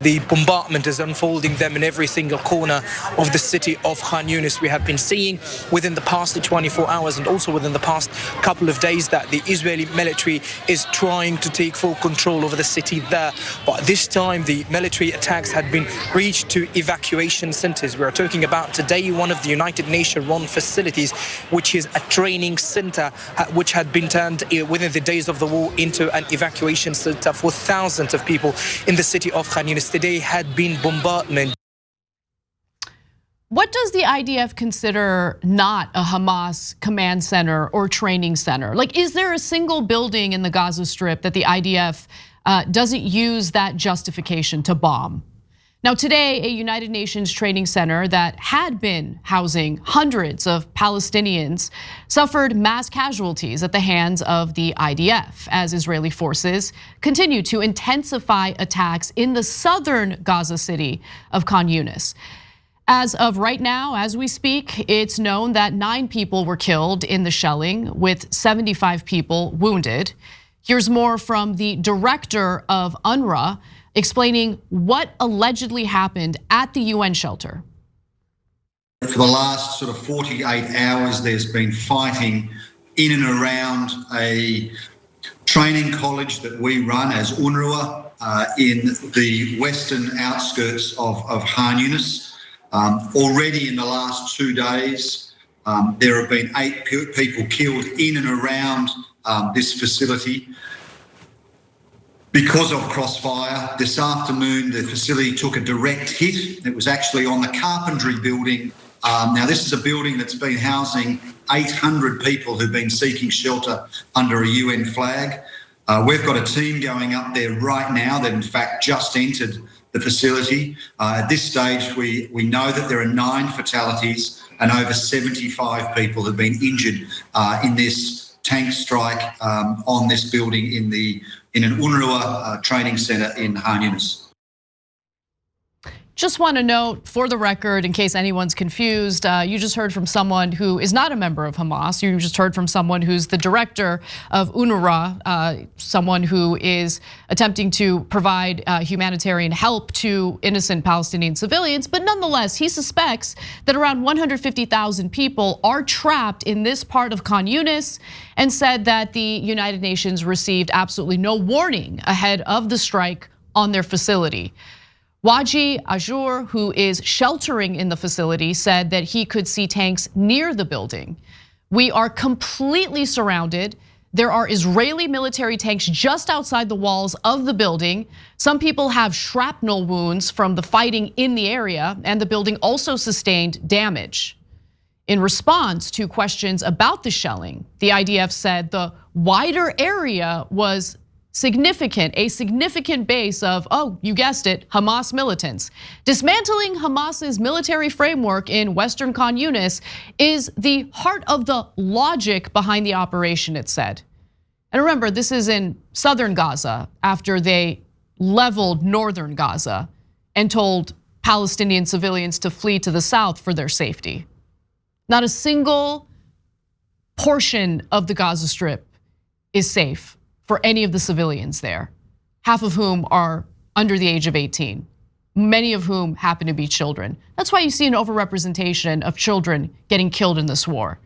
The bombardment is unfolding them in every single corner of the city of Khan Younis. We have been seeing within the past 24 hours and also within the past couple of days that the Israeli military is trying to take full control over the city there. But this time the military attacks had been reached to evacuation centers. We are talking about today one of the United Nations run facilities, which is a training center which had been turned within the days of the war into an evacuation center for thousands of people in the city of Khan Younis. Today had been bombardment. What does the IDF consider not a Hamas command center or training center? Like, is there a single building in the Gaza Strip that the IDF doesn't use that justification to bomb? Now today, a United Nations training center that had been housing hundreds of Palestinians suffered mass casualties at the hands of the IDF as Israeli forces continue to intensify attacks in the southern Gaza city of Khan Younis. As of right now, as we speak, it's known that 9 people were killed in the shelling with 75 people wounded. Here's more from the director of UNRWA explaining what allegedly happened at the UN shelter. For the last sort of 48 hours, there's been fighting in and around a training college that we run as UNRWA in the western outskirts of Khan Younis. Already in the last 2 days, there have been 8 people killed in and around this facility because of crossfire. This afternoon, the facility took a direct hit. It was actually on the carpentry building. Now, this is a building that's been housing 800 people who've been seeking shelter under a UN flag. We've got a team going up there right now that, in fact, just entered the facility. At this stage, we know that there are 9 fatalities and over 75 people have been injured in this tank strike on this building in an UNRWA training center in Khan Younis. Just want to note for the record, in case anyone's confused, you just heard from someone who is not a member of Hamas. You just heard from someone who's the director of UNRWA, someone who is attempting to provide humanitarian help to innocent Palestinian civilians. But nonetheless, he suspects that around 150,000 people are trapped in this part of Khan Younis, and said that the United Nations received absolutely no warning ahead of the strike on their facility. Waji Uygur, who is sheltering in the facility, said that he could see tanks near the building. We are completely surrounded. There are Israeli military tanks just outside the walls of the building. Some people have shrapnel wounds from the fighting in the area, and the building also sustained damage. In response to questions about the shelling, the IDF said the wider area was a significant base of, oh, you guessed it, Hamas militants. Dismantling Hamas's military framework in Western Khan Younis is the heart of the logic behind the operation, it said. And remember, this is in southern Gaza after they leveled northern Gaza and told Palestinian civilians to flee to the south for their safety. Not a single portion of the Gaza Strip is safe for any of the civilians there, half of whom are under the age of 18, many of whom happen to be children. That's why you see an overrepresentation of children getting killed in this war.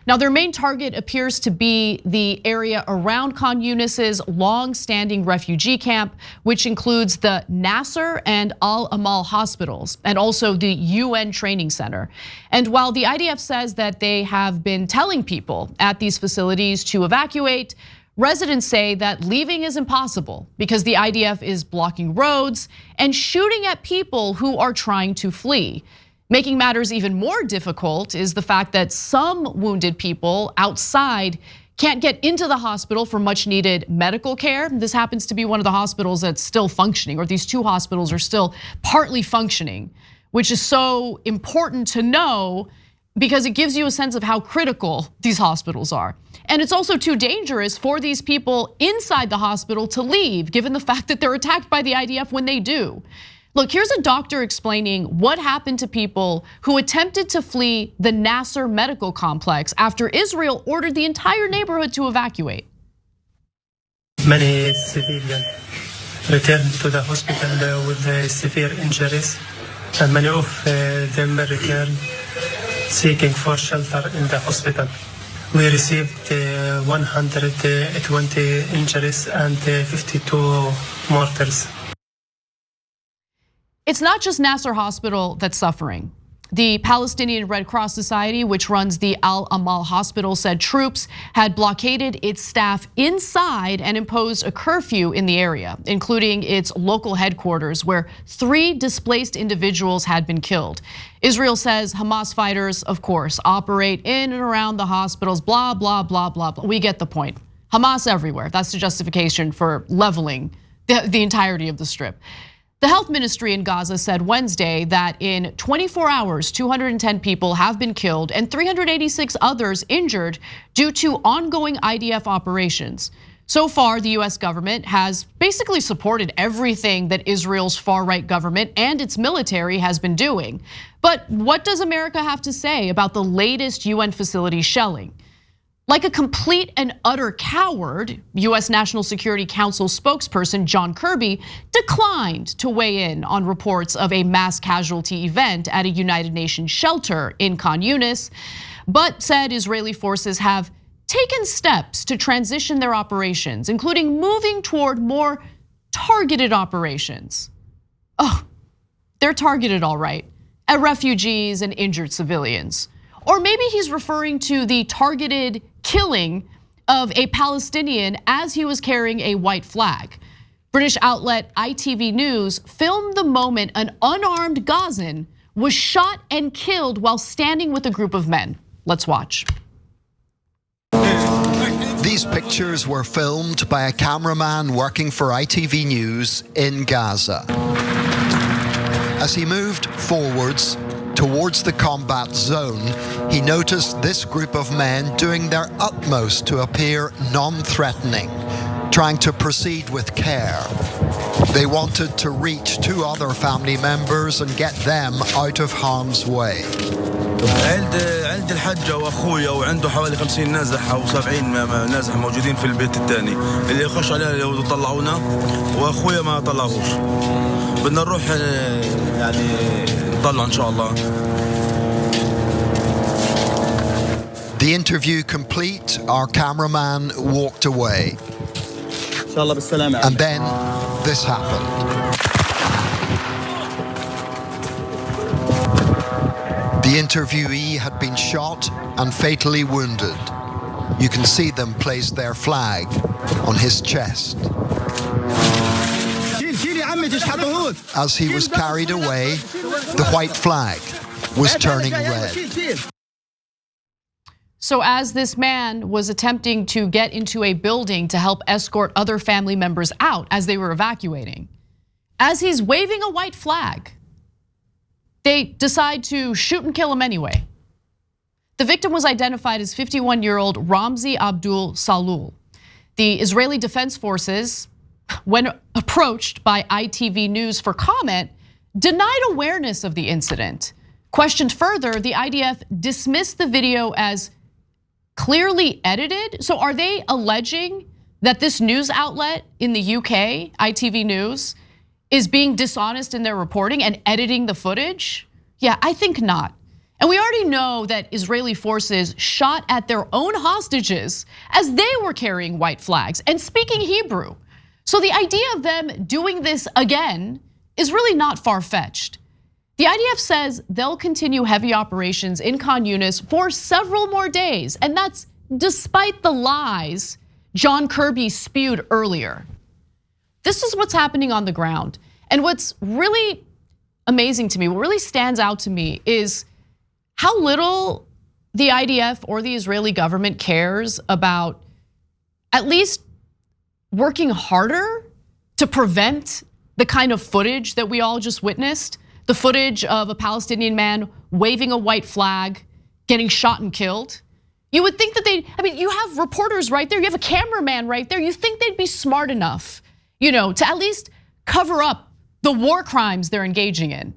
Now, their main target appears to be the area around Khan Younis's long-standing refugee camp, which includes the Nasser and Al Amal hospitals, and also the UN training center. And while the IDF says that they have been telling people at these facilities to evacuate, residents say that leaving is impossible because the IDF is blocking roads and shooting at people who are trying to flee. Making matters even more difficult is the fact that some wounded people outside can't get into the hospital for much needed medical care. This happens to be one of the hospitals that's still functioning, or these 2 hospitals are still partly functioning, which is so important to know because it gives you a sense of how critical these hospitals are. And it's also too dangerous for these people inside the hospital to leave, given the fact that they're attacked by the IDF when they do. Look, here's a doctor explaining what happened to people who attempted to flee the Nasser medical complex after Israel ordered the entire neighborhood to evacuate. Many civilians returned to the hospital with severe injuries, and many of them returned seeking for shelter in the hospital. We received 120 injuries and 52 mortals. It's not just Nasser Hospital that's suffering. The Palestinian Red Cross Society, which runs the Al Amal Hospital, said troops had blockaded its staff inside and imposed a curfew in the area, including its local headquarters, where 3 displaced individuals had been killed. Israel says Hamas fighters, of course, operate in and around the hospitals, blah, blah, blah, blah, blah. We get the point. Hamas everywhere. That's the justification for leveling the entirety of the strip. The health ministry in Gaza said Wednesday that in 24 hours, 210 people have been killed and 386 others injured due to ongoing IDF operations. So far, the US government has basically supported everything that Israel's far-right government and its military has been doing. But what does America have to say about the latest UN facility shelling? Like a complete and utter coward, US National Security Council spokesperson John Kirby declined to weigh in on reports of a mass casualty event at a United Nations shelter in Khan Younis, but said Israeli forces have taken steps to transition their operations, including moving toward more targeted operations. Oh, they're targeted all right, at refugees and injured civilians. Or maybe he's referring to the targeted killing of a Palestinian as he was carrying a white flag. British outlet ITV News filmed the moment an unarmed Gazan was shot and killed while standing with a group of men. Let's watch. These pictures were filmed by a cameraman working for ITV News in Gaza. As he moved forwards towards the combat zone, he noticed this group of men doing their utmost to appear non-threatening, trying to proceed with care. They wanted to reach 2 other family members and get them out of harm's way. عندي الحجة واخويا وعنده حوالي 50 نازح او 70 نازح موجودين في البيت الثاني اللي يخش علينا لو طلعونا واخويا ما طلعوش بدنا نروح يعني نطلع ان شاء الله. The interview complete, our cameraman walked away. And then this happened. The interviewee had been shot and fatally wounded. You can see them place their flag on his chest. As he was carried away, the white flag was turning red. So as this man was attempting to get into a building to help escort other family members out as they were evacuating, as he's waving a white flag, they decide to shoot and kill him anyway. The victim was identified as 51-year-old Ramzi Abdul Salul. The Israeli Defense Forces, when approached by ITV News for comment, denied awareness of the incident. Questioned further, the IDF dismissed the video as clearly edited. So are they alleging that this news outlet in the UK, ITV News, is being dishonest in their reporting and editing the footage? Yeah, I think not. And we already know that Israeli forces shot at their own hostages as they were carrying white flags and speaking Hebrew. So the idea of them doing this again is really not far-fetched. The IDF says they'll continue heavy operations in Khan Younis for several more days, and that's despite the lies John Kirby spewed earlier. This is what's happening on the ground. And what's really amazing to me, what really stands out to me is how little the IDF or the Israeli government cares about at least working harder to prevent the kind of footage that we all just witnessed. The footage of a Palestinian man waving a white flag, getting shot and killed. You would think that you have reporters right there, you have a cameraman right there. You think they'd be smart enough, to at least cover up the war crimes they're engaging in.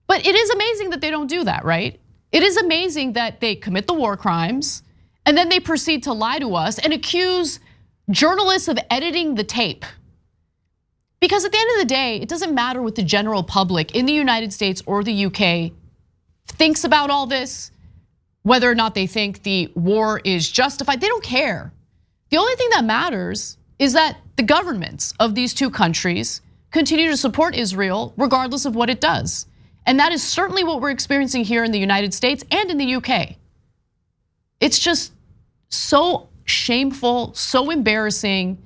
But it is amazing that they don't do that, right? It is amazing that they commit the war crimes and then they proceed to lie to us and accuse journalists of editing the tape. Because at the end of the day, it doesn't matter what the general public in the United States or the UK thinks about all this, whether or not they think the war is justified. They don't care. The only thing that matters is that the governments of these two countries continue to support Israel regardless of what it does. And that is certainly what we're experiencing here in the United States and in the UK. It's just so shameful, so embarrassing.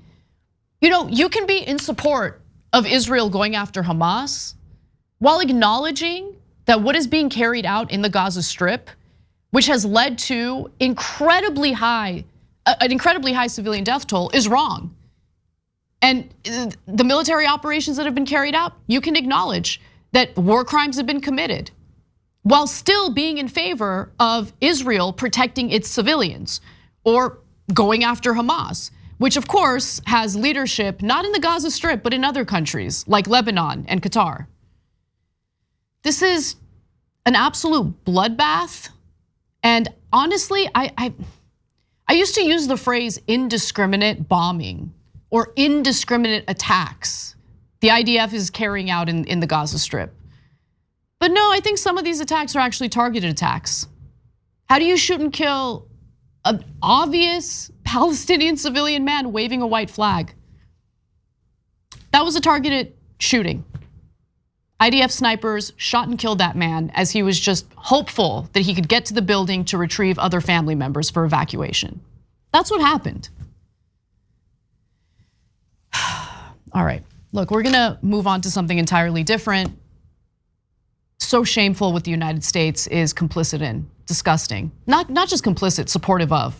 You know, you can be in support of Israel going after Hamas while acknowledging that what is being carried out in the Gaza Strip, which has led to an incredibly high civilian death toll, is wrong. And the military operations that have been carried out, you can acknowledge that war crimes have been committed while still being in favor of Israel protecting its civilians or going after Hamas, which of course has leadership not in the Gaza Strip, but in other countries like Lebanon and Qatar. This is an absolute bloodbath. And honestly, I used to use the phrase indiscriminate bombing or indiscriminate attacks the IDF is carrying out in the Gaza Strip. But no, I think some of these attacks are actually targeted attacks. How do you shoot and kill an obvious Palestinian civilian man waving a white flag? That was a targeted shooting. IDF snipers shot and killed that man as he was just hopeful that he could get to the building to retrieve other family members for evacuation. That's what happened. All right, look, we're gonna move on to something entirely different. So shameful what the United States is complicit in, disgusting. Not just complicit, supportive of.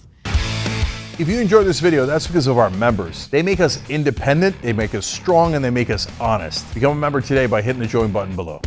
If you enjoyed this video, that's because of our members. They make us independent, they make us strong, and they make us honest. Become a member today by hitting the join button below.